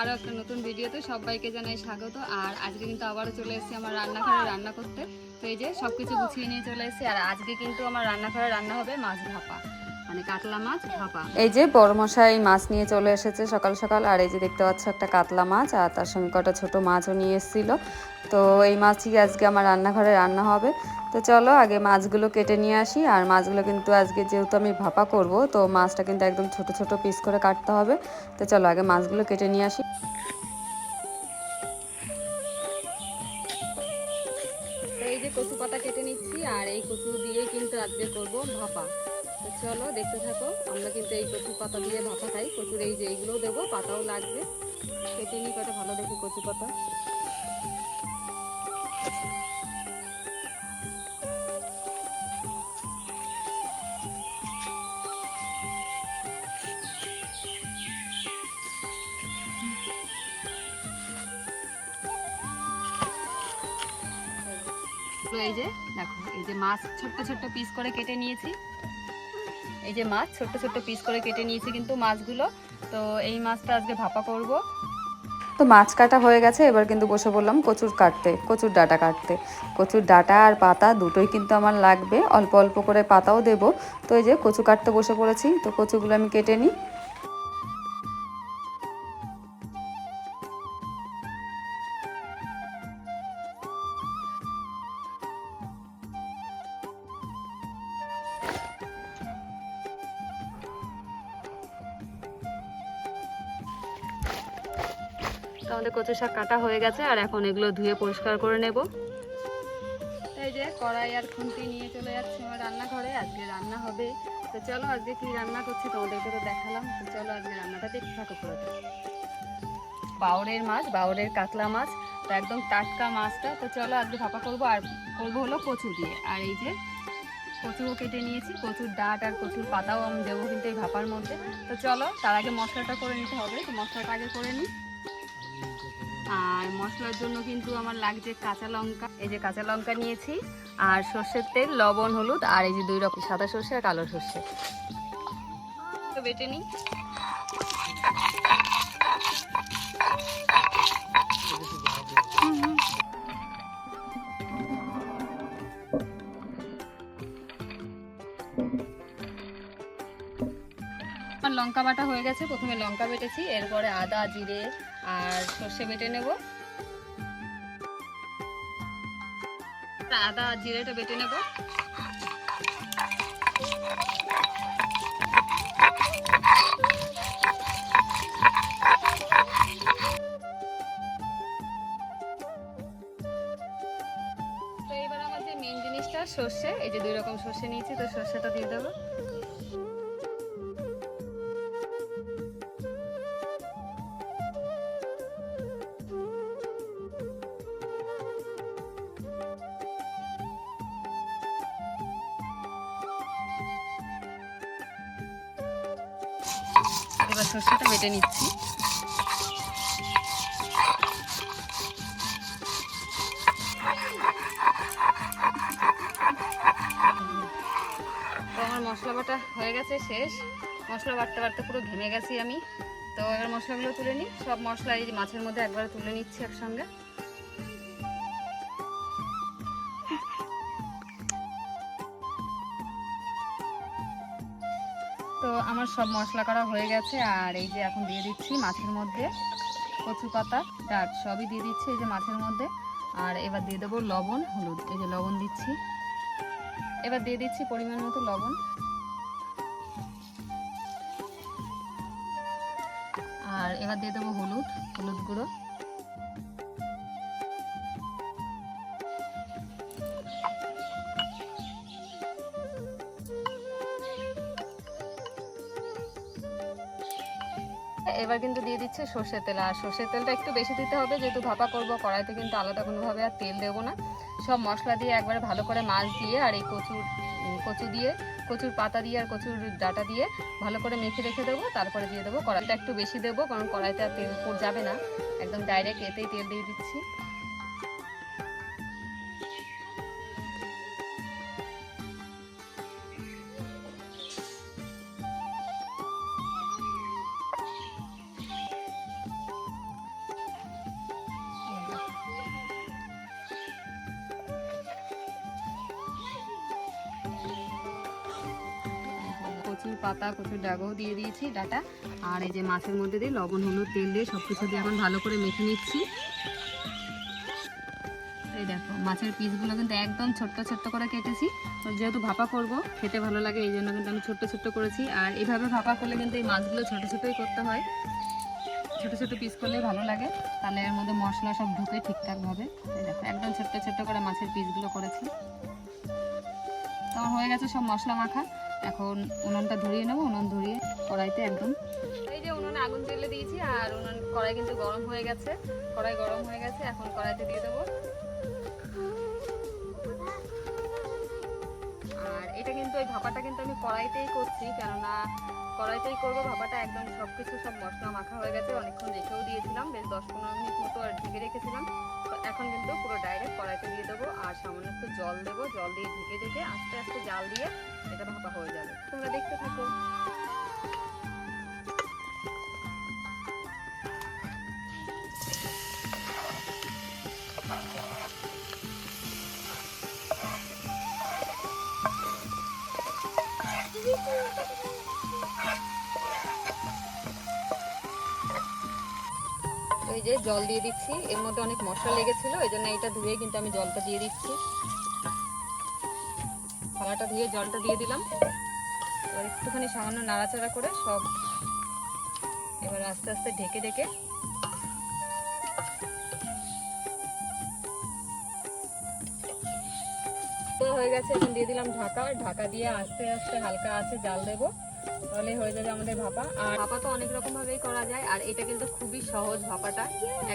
আরও একটা নতুন ভিডিওতে সবাইকে জানাই স্বাগত। আর আজকে কিন্তু আবারও চলে এসেছি আমার রান্নাঘরে রান্না করতে। তো এই যে সব কিছু গুছিয়ে নিয়ে চলে এসেছি। আর আজকে কিন্তু আমার রান্নাঘরে রান্না হবে মাছ ভাপা, মানে কাতলা মাছ ভাপা। এই যে বড় মশাই মাছ নিয়ে চলে এসেছে সকাল সকাল। আর এই যে দেখতে পাচ্ছ একটা কাতলা মাছ, আর তার সঙ্গে কটা ছোটো মাছও নিয়ে এসেছিলো। তো এই মাছই আজকে আমার রান্নাঘরে রান্না হবে। তো চলো আগে মাছগুলো কেটে নিয়ে আসি। আর মাছগুলো কিন্তু আজকে যেহেতু আমি ভাপা করব, তো মাছটা কিন্তু একদম ছোট ছোট পিস করে কাটতে হবে। তো চলো আগে মাছগুলো কেটে নিয়ে আসি। তো এই যে কচু পাতা কেটে নিচ্ছি, আর এই কচু দিয়ে কিন্তু আজকে করব ভাপা। তো চলো দেখতে থাকো। আমরা কিন্তু এই কচু পাতা দিয়ে ভাপা খাই। কচুর এই যে এইগুলোও দেবো, পাতাও লাগবে। কেটে নিই কটা ভালো দেখে কচু পাতা। এই যে দেখো, এই যে মাছ ছোট্ট ছোট্ট পিস করে কেটে নিয়েছি। এই যে মাছ ছোট্ট ছোট্ট পিস করে কেটে নিয়েছি কিন্তু মাছগুলো। তো এই মাছটা আজকে ভাপা করব। তো মাছ কাটা হয়ে গেছে, এবার কিন্তু বসে বললাম কচুর কাটতে, কচুর ডাঁটা কাটতে। কচুর ডাঁটা আর পাতা দুটোই কিন্তু আমার লাগবে, অল্প অল্প করে পাতাও দেবো। তো এই যে কচু কাটতে বসে পড়েছি। তো কচুগুলো আমি কেটে নিই। তো আমাদের কচু শাক কাটা হয়ে গেছে, আর এখন এগুলো ধুয়ে পরিষ্কার করে নেব। এই যে কড়াই আর খুন্তি নিয়ে চলে যাচ্ছি আমার রান্নাঘরে। আজকে রান্না হবে। তো চলো আজকে কি রান্না করছি তোমাদেরকে তো দেখালাম। তো চলো আজকে রান্নাটা দেখতে থাকো পুরো। বাউরের মাছ, বাউরের কাতলা মাছ। তো একদম টাটকা মাছটা। তো চলো আজকে ভাপা করবো। আর করবো হলো কচু দিয়ে। আর এই যে কচুও কেটে নিয়েছি, কচুর ডাঁট আর কচুর পাতাও আমি দেবো কিন্তু এই ভাপার মধ্যে। তো চলো তার আগে মশলাটা করে নিতে হবে। তো মশলাটা আগে করে নিই। আর মশলার জন্য কিন্তু আমার লাগছে কাঁচা লঙ্কা। এই যে কাঁচা লঙ্কা নিয়েছি, আর সর্ষের তেল, লবণ, হলুদ, আর এই যে 2 রকম সাদা সর্ষে আর কালো সর্ষে। তো বেটে নিই। আমার লঙ্কা বাটা হয়ে গেছে। প্রথমে লঙ্কা বেটেছি, এরপরে আদা, জিরে আর সর্ষে বেটে নেব। আদা আর জিরেটা বেটে নেব। তো এবার আমার যে মেন জিনিসটা সর্ষে, এই যে 2 রকম সর্ষে নিয়েছি। তো সর্ষেটা দিয়ে দেবো। এবার সর্ষেটা বেটে নিচ্ছি। তো আমার মশলা বাটা হয়ে গেছে, শেষ। মশলা বাটতে বাটতে পুরো ঘেমে গেছি আমি। তো এবার মশলাগুলো তুলে নিই। সব মশলা এই মাছের মধ্যে একবারে তুলে নিচ্ছি একসঙ্গে। তো আমার সব মশলা করা হয়ে গেছে। আর এই যে এখন দিয়ে দিচ্ছি মাছের মধ্যে কচু পাতা, ডাঁট সবই দিয়ে দিচ্ছি এই যে মাছের মধ্যে। আর এবার দিয়ে দেবো লবণ, হলুদ। এই যে লবণ দিচ্ছি। এবার দিয়ে দিচ্ছি পরিমাণ মতো লবণ। আর এবার দিয়ে দেবো হলুদ, হলুদ গুঁড়ো। এবার কিন্তু দিয়ে দিচ্ছে সর্ষের তেল। আর সর্ষের তেলটা একটু বেশি দিতে হবে, যেহেতু ভাপা করবো। কড়াইতে কিন্তু আলাদা কোনোভাবে আর তেল দেবো না। সব মশলা দিয়ে একবারে ভালো করে মাছ দিয়ে আর এই কচু দিয়ে, কচুর পাতা দিয়ে আর কচুর ডাঁটা দিয়ে ভালো করে মেখে রেখে দেবো। তারপরে দিয়ে দেবো। কড়াইটা একটু বেশি দেবো, কারণ কড়াইতে আর তেল যাবে না, একদম ডাইরেক্ট এতেই তেল দিয়ে দিচ্ছি। পাতা, কচুর ডাগাও দিয়ে দিয়েছি ডাটা। আর এই যে মাছের মধ্যে দিয়ে লবণ, হলুদ, তেল দিয়ে সব কিছু দিয়ে এখন ভালো করে মেখে নিচ্ছি। এই দেখো মাছের পিসগুলো কিন্তু একদম ছোট্ট ছোট্ট করে কেটেছি, যেহেতু ভাপা করব খেতে ভালো লাগে এই জন্য কিন্তু আমি ছোট্ট ছোট্ট করেছি। আর এইভাবে ভাপা করলে কিন্তু এই মাছগুলো ছোট ছোটই করতে হয়, ছোট ছোট পিস করলেই ভালো লাগে, তাহলে এর মধ্যে মশলা সব ঢুকে ঠিকঠাকভাবে। এই দেখো একদম ছোট্ট ছোট্ট করে মাছের পিসগুলো করেছি। তো আমার হয়ে গেছে সব মশলা মাখা। এখন উনুনটা ধরিয়ে নেবো, উনুন ধরিয়ে কড়াইতে একদম, এই যে উনুনে আগুন জ্বেলে দিয়েছি আর উনুন কড়াই কিন্তু গরম হয়ে গেছে, কড়াই গরম হয়ে গেছে, এখন কড়াইতে দিয়ে দেবো। আর এটা কিন্তু ওই ভাপাটা কিন্তু আমি কড়াইতেই করছি, কেননা কড়াইতেই করবো ভাপাটা। একদম সবকিছু সব মশলা মাখা হয়ে গেছে, অনেকক্ষণ রেখেও দিয়েছিলাম, বেশ 10-15 মিনিট মতো আর ঢেকে রেখেছিলাম। তো এখন কিন্তু পুরো ডাইরেক্ট কড়াইতে দিয়ে দেবো আর সামান্য একটু জল দেবো, জল দিয়ে ঢেকে ঢেকে আস্তে আস্তে জাল দিয়ে এটা ভাপা হয়ে যাবে। তোমরা দেখতে থাকো। এই যে জল দিয়ে দিচ্ছি, এর মধ্যে অনেক মশলা লেগেছিল, এই জন্য এটা ধুয়ে কিন্তু আমি জলটা দিয়ে দিচ্ছি। থালাটা ধুয়ে জলটা দিয়ে দিলাম, এবার একটুখানি সামান্য নাড়াচাড়া করে সব এবার আস্তে আস্তে ঢেকে ঢেকে তো হয়ে গেছে। এখন দিয়ে দিলাম ঢাকা, ঢাকা দিয়ে আস্তে আস্তে হালকা আছে জাল দেবো, তাহলে হয়ে যাবে আমাদের ভাপা। আর ভাপা তো অনেক রকম ভাবেই করা যায়, আর এটা কিন্তু খুবই সহজ ভাপাটা,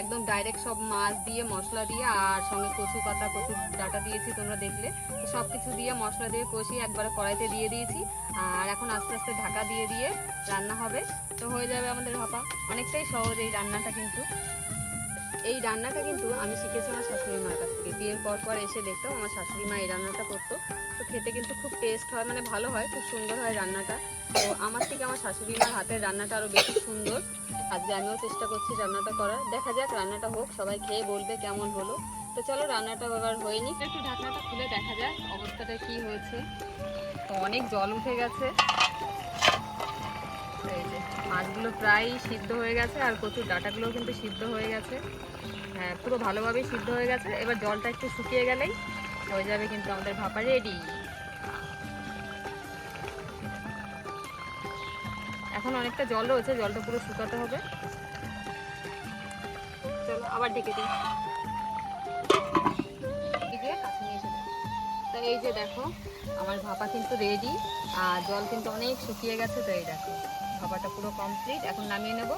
একদম ডাইরেক্ট সব মাছ দিয়ে মশলা দিয়ে আর সঙ্গে কচু পাতা, কচুর ডাটা দিয়েছি তোমরা দেখলে, সব কিছু দিয়ে মশলা দিয়ে কষিয়ে একবারে কড়াইতে দিয়ে দিয়েছি। আর এখন আস্তে আস্তে ঢাকা দিয়ে দিয়ে রান্না হবে, তো হয়ে যাবে আমাদের ভাপা। অনেকটাই সহজ এই রান্নাটা কিন্তু। এই রান্নাটা কিন্তু আমি শিখেছি আমার শাশুড়ি মার কাছ থেকে। বিয়ের পর পর এসে দেখতাম আমার শাশুড়ি মা এই রান্নাটা করতো, তো খেতে কিন্তু খুব টেস্ট হয়, মানে ভালো হয়, খুব সুন্দর হয় রান্নাটা। তো আমার থেকে আমার শাশুড়ি মার হাতের রান্নাটা আরও বেশি সুন্দর। আজকে আমিও চেষ্টা করছি রান্নাটা করার, দেখা যাক রান্নাটা হোক, সবাই খেয়ে বলবে কেমন হলো। তো চলো রান্নাটা এবার হয়নি, একটু ঢাকনাটা খুলে দেখা যাক অবস্থাটা কি হয়েছে। তো অনেক জল উঠে গেছে, এই যে মাছগুলো প্রায় সিদ্ধ হয়ে গেছে আর কচুর ডাঁটাগুলোও কিন্তু সিদ্ধ হয়ে গেছে, হ্যাঁ পুরো ভালোভাবেই সিদ্ধ হয়ে গেছে। এবার জলটা একটু শুকিয়ে গেলেই হয়ে যাবে কিন্তু আমাদের ভাপা রেডি। এখন অনেকটা জল রয়েছে, জলটা পুরো শুকাতে হবে। চলো আবার ঢেকে দিই, কাছে নিয়ে এসে দেখো। তো এই যে দেখো আমার ভাপা কিন্তু রেডি, আর জল কিন্তু অনেক শুকিয়ে গেছে। তো এই দেখো ভাপাটা পুরো কমপ্লিট, এখন নামিয়ে নেব।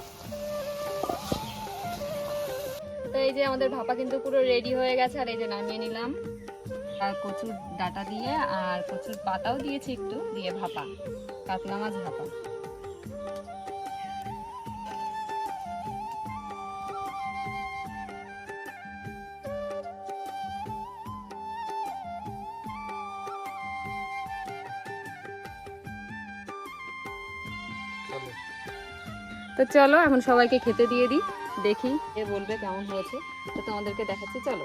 তো এই যে আমাদের ভাপা কিন্তু পুরো রেডি হয়ে গেছে, আর এই যে নামিয়ে নিলাম। আর কচুর ডাঁটা দিয়ে আর কচুর পাতাও দিয়েছি একটু দিয়ে ভাপা, কাতলা মাছ ভাপা। তো চলো এখন সবাইকে খেতে দিয়ে দিই, দেখি এ বলবে কেমন হয়েছে, তো তোমাদেরকে দেখাচ্ছি চলো।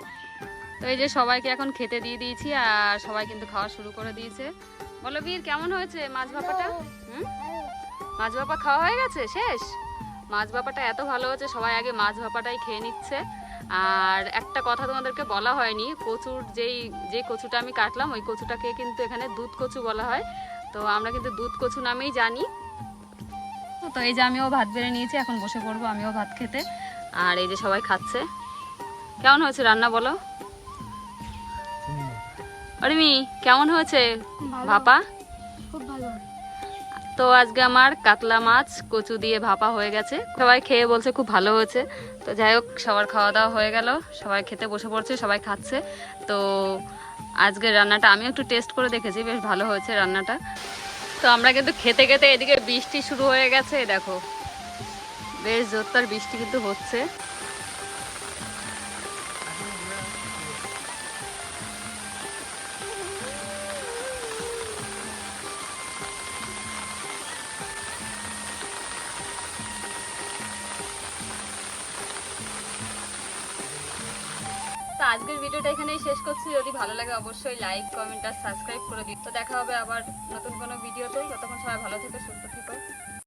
তো এই যে সবাইকে এখন খেতে দিয়ে দিয়েছি আর সবাই কিন্তু খাওয়া শুরু করে দিয়েছে। বলো বীর কেমন হয়েছে মাছ ভাপাটা? মাছ ভাপা খাওয়া হয়ে গেছে শেষ? মাছ ভাপাটা এত ভালো হয়েছে, সবাই আগে মাছ ভাপাটাই খেয়ে নিচ্ছে। আর একটা কথা তোমাদেরকে বলা হয়নি, কচুর যে কচুটা আমি কাটলাম ওই কচুটাকে কিন্তু এখানে দুধ কচু বলা হয়, তো আমরা কিন্তু দুধ কচু নামেই জানি। তো এই যে আমিও ভাত বেড়ে নিয়েছি, এখন বসে পড়বো আমিও ভাত খেতে। আর এই যে সবাই খাচ্ছে। কেমন হয়েছে রান্না বলো? অরিমি কেমন হয়েছে ভাপা? খুব ভালো। তো আজকে আমার কাতলা মাছ কচু দিয়ে ভাপা হয়ে গেছে, সবাই খেয়ে বলছে খুব ভালো হয়েছে। তো যাই হোক সবার খাওয়া দাওয়া হয়ে গেল, সবাই খেতে বসে পড়ছে, সবাই খাচ্ছে। তো আজকের রান্নাটা আমিও একটু টেস্ট করে দেখেছি, বেশ ভালো হয়েছে রান্নাটা। তো আমরা কিন্তু খেতে খেতে এদিকে বৃষ্টি শুরু হয়ে গেছে, দেখো বেশ জোরদার বৃষ্টি কিন্তু হচ্ছে। তো আজকের ভিডিওটা এখানেই শেষ করছি। যদি ভালো লাগে অবশ্যই লাইক কমেন্ট আর সাবস্ক্রাইব করে দিই। তো দেখা হবে আবার নতুন কোনো ভিডিওতে। ততক্ষণ সবাই ভালো থেকো, সুস্থ থেকো।